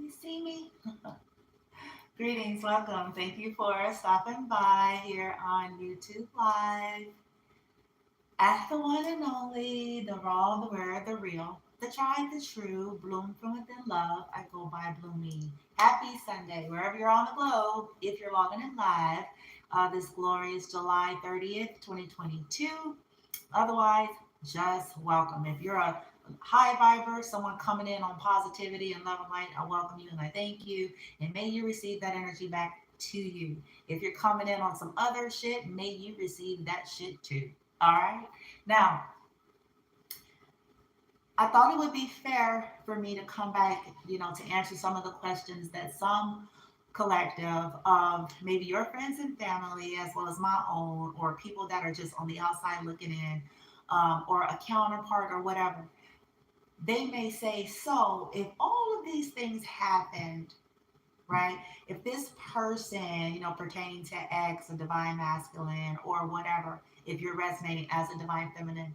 you see me? Greetings, welcome. Thank you for stopping by here on YouTube Live. At the one and only, the raw, the rare, the real, the tried, the true, bloom from within love. I go by Bloomy. Happy Sunday, wherever you're on the globe. If you're logging in live, this glorious July 30th, 2022. Otherwise, just welcome. If you're a high viber, someone coming in on positivity and love and light, I welcome you and I thank you. And may you receive that energy back to you. If you're coming in on some other shit, may you receive that shit too. All right. Now, I thought it would be fair for me to come back, to answer some of the questions that some collective of maybe your friends and family, as well as my own, or people that are just on the outside looking in, or a counterpart or whatever, they may say, so if all of these things happened, right? If this person, pertaining to X, a divine masculine, or whatever, if you're resonating as a divine feminine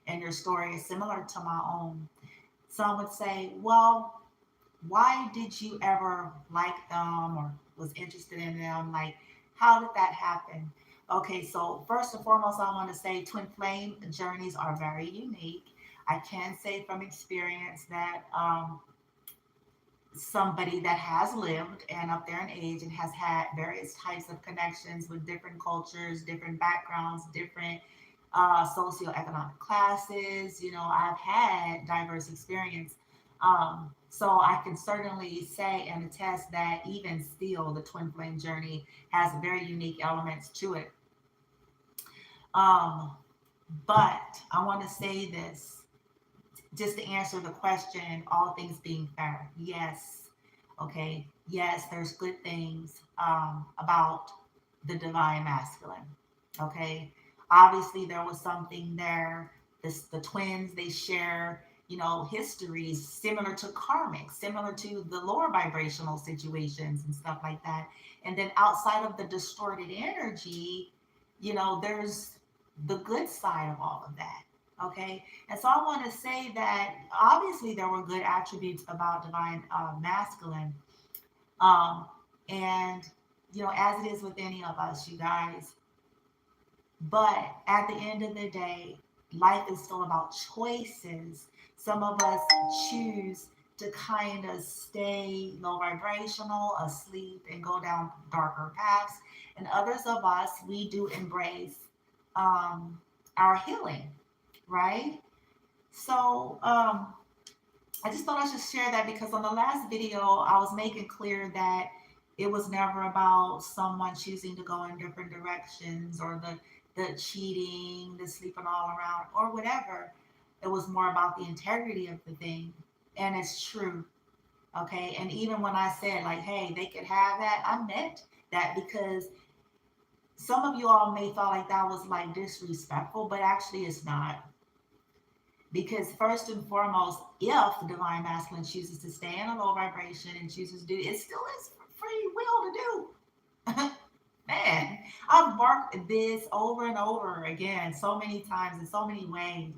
and your story is similar to my own, some would say, well, why did you ever like them or was interested in them? Like, how did that happen? Okay, so first and foremost, I want to say twin flame journeys are very unique. I can say from experience that somebody that has lived and up there in age and has had various types of connections with different cultures, different backgrounds, different socioeconomic classes. I've had diverse experience. So I can certainly say and attest that even still, the twin flame journey has very unique elements to it. Um, but I want to say this just to answer the question, all things being fair. Yes. Okay. Yes, there's good things about the divine masculine. Okay. Obviously, there was something there. The twins, they share, histories similar to karmic, similar to the lower vibrational situations and stuff like that. And then outside of the distorted energy, there's the good side of all of that. Okay. And so I want to say that obviously there were good attributes about divine masculine. Um, and, as it is with any of us, you guys, but at the end of the day, life is still about choices. Some of us choose to kind of stay low vibrational, asleep, and go down darker paths. And others of us, we do embrace um, our healing, right? So I just thought I should share that because on the last video, I was making clear that it was never about someone choosing to go in different directions or the cheating, the sleeping all around, or whatever. It was more about the integrity of the thing. And it's true. Okay. And even when I said, like, hey, they could have that, I meant that because some of you all may thought like that was like disrespectful, but actually it's not. Because first and foremost, if the divine masculine chooses to stay in a low vibration and chooses to do it still is free will to do. Man, I've marked this over and over again so many times in so many ways.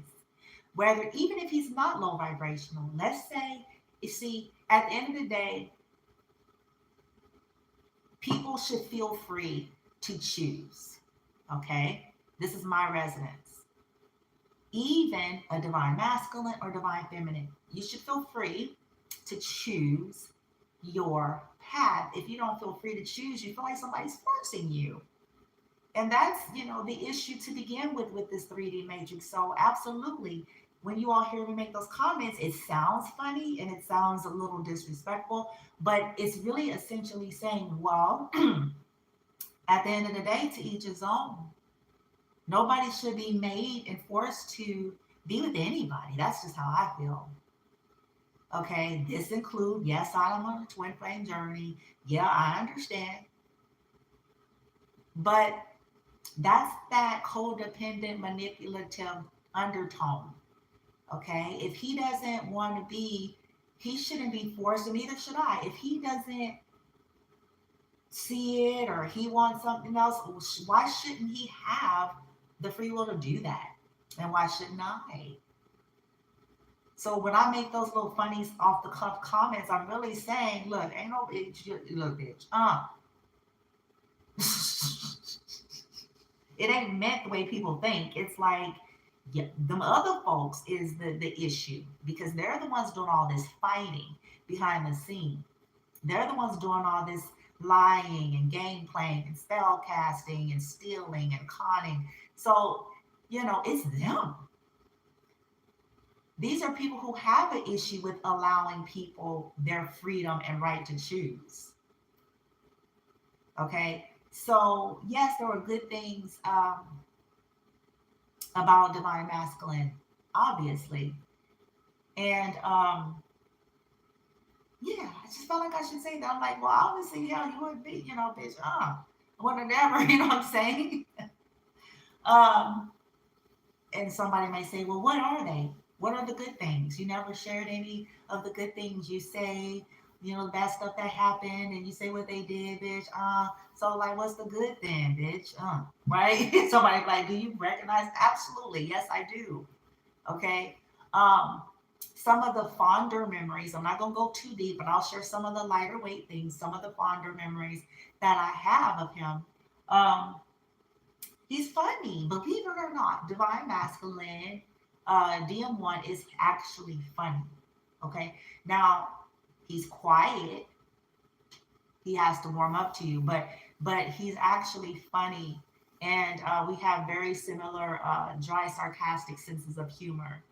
Whether even if he's not low vibrational, let's say, you see, at the end of the day, people should feel free to choose. Okay? This is my resonance. Even a divine masculine or divine feminine, you should feel free to choose your path. If you don't feel free to choose, you feel like somebody's forcing you. And that's, the issue to begin with this 3D matrix. So absolutely, when you all hear me make those comments, it sounds funny and it sounds a little disrespectful, but it's really essentially saying, well, at the end of the day, to each his own. Nobody should be made and forced to be with anybody. That's just how I feel. Okay, this include, yes, I'm on a twin flame journey. Yeah, I understand. But that's that codependent, manipulative undertone. Okay, if he doesn't want to be, he shouldn't be forced, and neither should I. If he doesn't see it or he wants something else, why shouldn't he have the free will to do that? And why shouldn't I? So when I make those little funny off the cuff comments, I'm really saying, look, ain't no bitch, look, bitch, it ain't meant the way people think. It's like, yeah, them other folks is the issue because they're the ones doing all this fighting behind the scene. They're the ones doing all this lying and game playing and spell casting and stealing and conning. So, it's them. These are people who have an issue with allowing people their freedom and right to choose. Okay. So, yes, there were good things about divine masculine, obviously. And yeah, I just felt like I should say that. I'm like, well, obviously, yeah, you would be, bitch, whatever, you know what I'm saying? um, and somebody may say, well, what are they? What are the good things? You never shared any of the good things. You say, the bad stuff that happened, and you say what they did, bitch. So like, what's the good then, bitch? Right? Somebody like, do you recognize? Absolutely, yes, I do. Okay. Um, some of the fonder memories, I'm not going to go too deep, but I'll share some of the lighter weight things, some of the fonder memories that I have of him. Um, he's funny, believe it or not. Divine Masculine, DM1 is actually funny. Okay. Now, he's quiet. He has to warm up to you, but he's actually funny. And we have very similar dry, sarcastic senses of humor.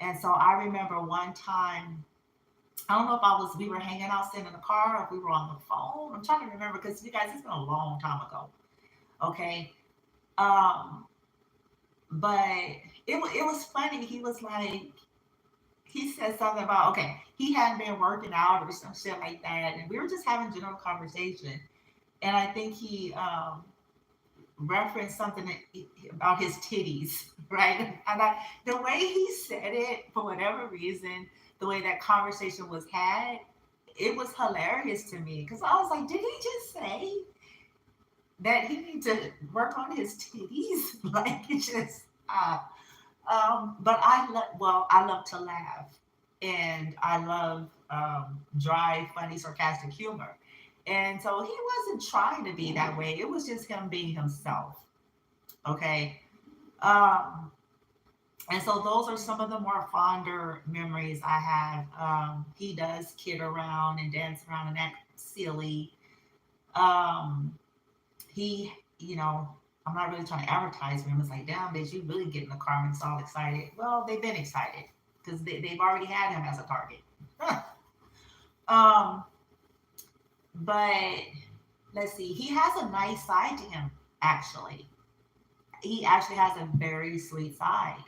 And so I remember one time, I don't know if we were hanging out sitting in the car or if we were on the phone. I'm trying to remember because you guys, it's been a long time ago. Okay. Um, but it was funny. He was like, he said something about, okay, he hadn't been working out or some shit like that. And we were just having general conversation. And I think he referenced something about his titties, right? And the way he said it, for whatever reason, the way that conversation was had, it was hilarious to me because I was like, did he just say that he needs to work on his titties? Like it just, but I love to laugh and I love dry, funny, sarcastic humor. And so he wasn't trying to be that way. It was just him being himself. Okay. Um, and so those are some of the more fonder memories I have. He does kid around and dance around and act silly. Um, he, I'm not really trying to advertise for him. It's like, damn, bitch, you really get in the car and it's all excited. Well, they've been excited because they've already had him as a target. um, but let's see, he has a nice side to him, actually. He actually has a very sweet side.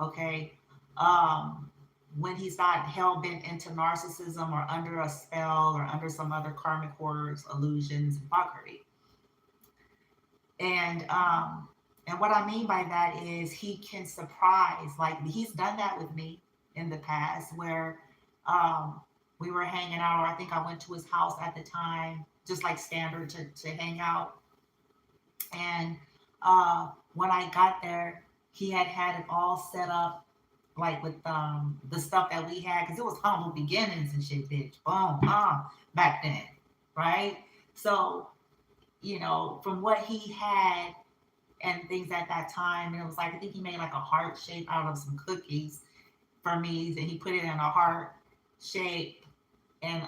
Okay. Um, when he's not hell bent into narcissism or under a spell or under some other karmic words, illusions, and fuckery. And and what I mean by that is he can surprise. Like he's done that with me in the past, where um, we were hanging out, or I think I went to his house at the time, just like standard to hang out. And when I got there, he had it all set up, like with the stuff that we had, because it was humble beginnings and shit, bitch. Boom, back then, right? So from what he had and things at that time, and it was like I think he made like a heart shape out of some cookies for me, and he put it in a heart shape, and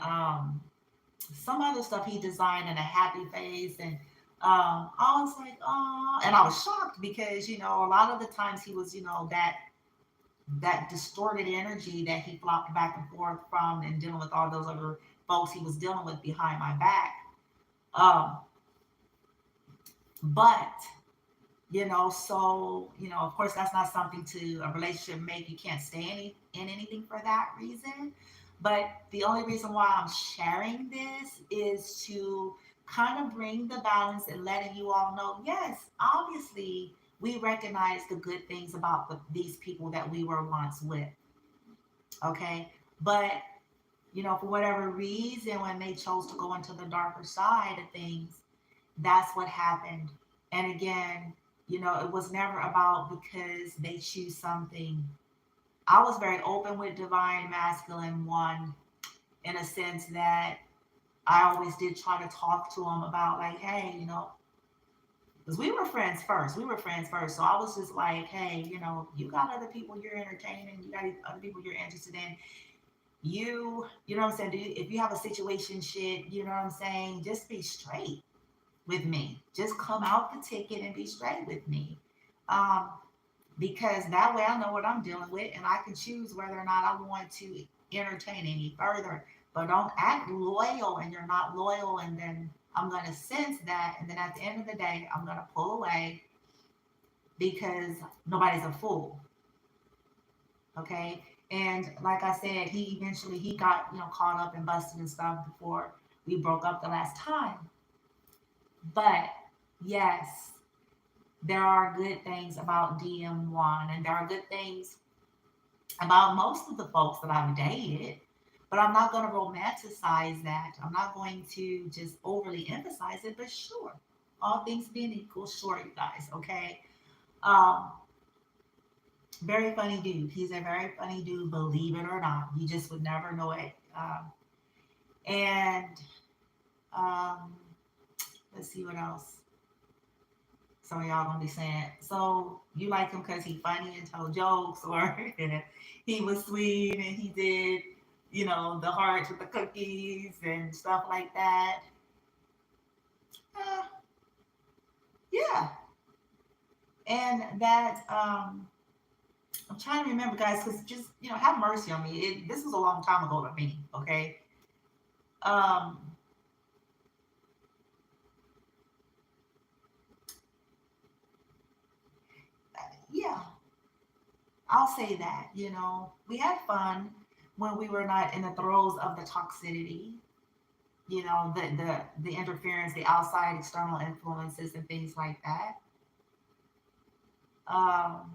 some other stuff he designed in a happy face, and I was like, oh, and I was shocked because a lot of the times he was that distorted energy that he flopped back and forth from and dealing with all those other folks he was dealing with behind my back. Um, but so of course that's not something to a relationship make. You can't stay in anything for that reason. But the only reason why I'm sharing this is to kind of bring the balance and letting you all know, yes, obviously we recognize the good things about these people that we were once with. Okay. But for whatever reason, when they chose to go into the darker side of things, that's what happened. And again, it was never about because they choose something I was very open with Divine Masculine One in a sense that I always did try to talk to him about, like, hey, because we were friends first. We were friends first. So I was just like, hey, you got other people you're entertaining, you got other people you're interested in. You know what I'm saying? If you have a situation shit, you know what I'm saying? Just be straight with me. Just come out the ticket and be straight with me. Um, because that way I know what I'm dealing with and I can choose whether or not I want to entertain any further. But don't act loyal and you're not loyal, and then I'm going to sense that. And then at the end of the day, I'm going to pull away because nobody's a fool. Okay. And like I said, he eventually he got, caught up and busted and stuff before we broke up the last time. But yes, there are good things about DM1, and there are good things about most of the folks that I've dated, but I'm not going to romanticize that. I'm not going to just overly emphasize it, but sure, all things being equal, sure, you guys, okay? Um, Very funny dude. He's a very funny dude, believe it or not. You just would never know it. And um, let's see what else. Some of y'all gonna be saying, so you like him because he funny and told jokes, or he was sweet and he did, the hearts with the cookies and stuff like that. Uh, yeah, and that I'm trying to remember, guys, because just have mercy on me. This was a long time ago to me. Okay. Um, yeah, I'll say that. We had fun when we were not in the throes of the toxicity. The interference, the outside external influences, and things like that. Um,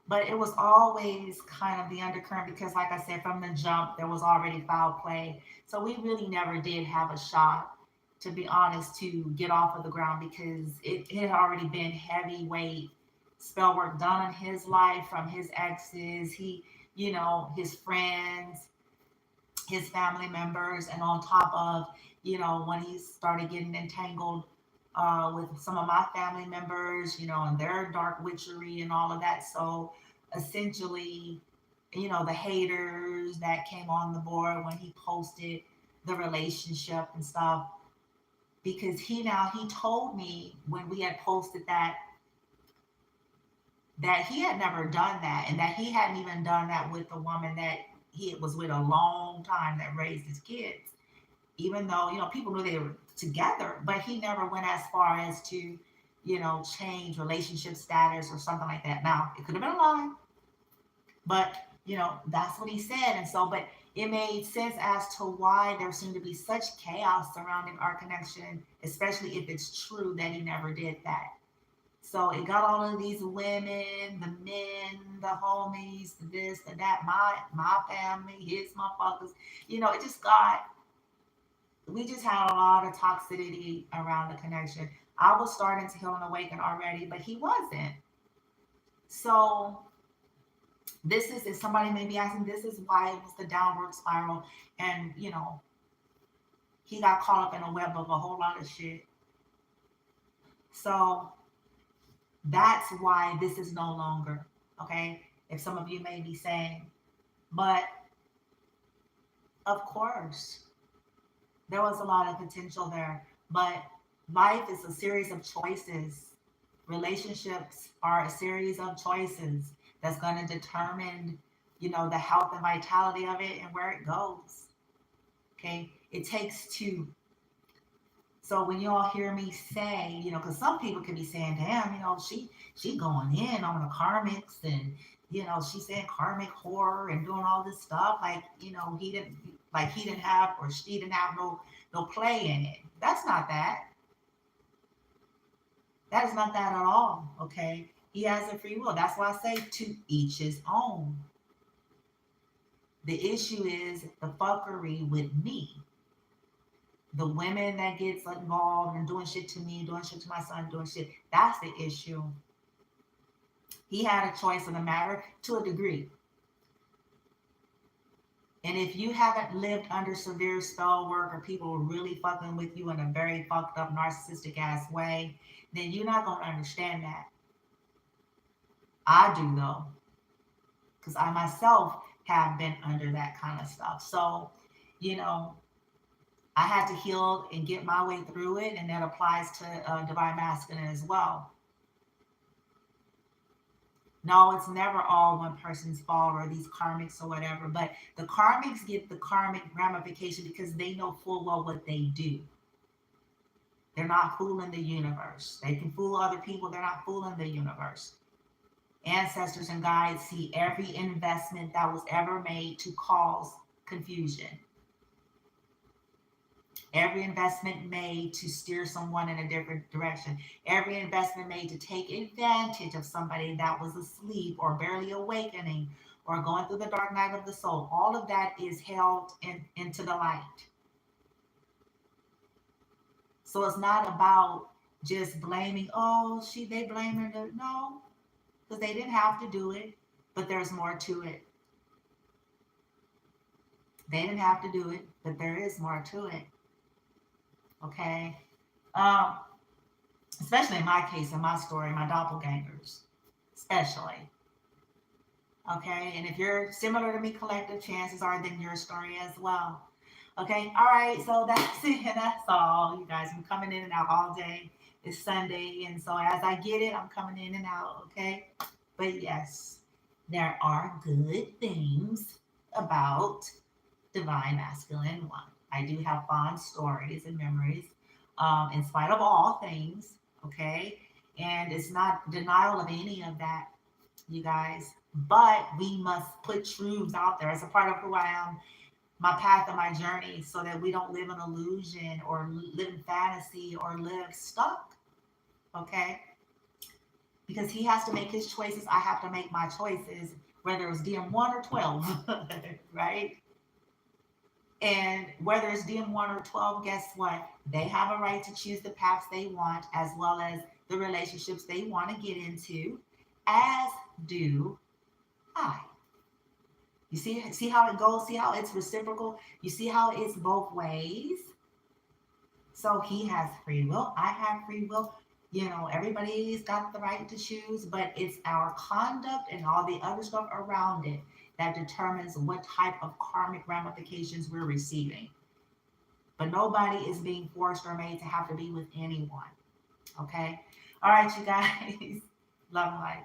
but it was always kind of the undercurrent because, like I said, from the jump, there was already foul play. So we really never did have a shot, to be honest, to get off of the ground because it had already been heavyweight spell work done on his life from his exes, his friends, his family members, and on top of, when he started getting entangled with some of my family members, and their dark witchery and all of that. So essentially, the haters that came on the board when he posted the relationship and stuff, because he told me when we had posted that he had never done that, and that he hadn't even done that with the woman that he was with a long time that raised his kids, even though people knew they were together, but he never went as far as to change relationship status or something like that. Now it could have been a lie, but that's what he said. And so, but it made sense as to why there seemed to be such chaos surrounding our connection, especially if it's true that he never did that. So it got all of these women, the men, the homies, the this, the that, my family, his motherfuckers. It just got, we just had a lot of toxicity around the connection. I was starting to heal and awaken already, but he wasn't. So this is, if somebody may be asking, this is why it was the downward spiral. And, he got caught up in a web of a whole lot of shit. So that's why this is no longer, okay? If some of you may be saying, but of course, there was a lot of potential there, but life is a series of choices. Relationships are a series of choices that's going to determine, the health and vitality of it and where it goes. Okay. It takes two. So when y'all hear me say, because some people could be saying, damn, she going in on the karmics, and she's saying karmic horror and doing all this stuff, like, he didn't have, or she didn't have no play in it. That's not that. That is not that at all. Okay. He has a free will. That's why I say to each his own. The issue is the fuckery with me. The women that gets involved and doing shit to me, doing shit to my son, doing shit. That's the issue. He had a choice in the matter to a degree. And if you haven't lived under severe spell work or people really fucking with you in a very fucked up narcissistic ass way, then you're not going to understand that. I do though, because I myself have been under that kind of stuff. So, you know, I had to heal and get my way through it, and that applies to divine masculine as well. No, it's never all one person's fault or these karmics or whatever, but the karmics get the karmic ramification because they know full well what they do. They're not fooling the universe. They can fool other people, they're not fooling the universe. Ancestors and guides see every investment that was ever made to cause confusion. Every investment made to steer someone in a different direction. Every investment made to take advantage of somebody that was asleep or barely awakening or going through the dark night of the soul. All of that is held into the light. So it's not about just blaming, oh, they blame her. No, because they didn't have to do it, but there's more to it. They didn't have to do it, but there is more to it. Okay? Especially in my case, in my story, my doppelgangers, especially. Okay? And if you're similar to me, collective, chances are then your story as well. Okay? All right, so that's it. That's all, you guys. I'm coming in and out all day. It's Sunday, and so as I get it, I'm coming in and out, okay? But yes, there are good things about divine masculine one. I do have fond stories and memories, in spite of all things, okay? And it's not denial of any of that, you guys. But we must put truths out there as a part of who I am, my path and my journey, so that we don't live in illusion or live in fantasy or live stuck, okay? Because he has to make his choices, I have to make my choices, whether it's DM1 or 12, right? And whether it's DM1 or 12, guess what? They have a right to choose the paths they want, as well as the relationships they want to get into, as do I. You see how it goes? See how it's reciprocal? You see how it's both ways? So he has free will. I have free will. You know, everybody's got the right to choose, but it's our conduct and all the other stuff around it that determines what type of karmic ramifications we're receiving. But nobody is being forced or made to have to be with anyone. Okay? All right, you guys. Love and light.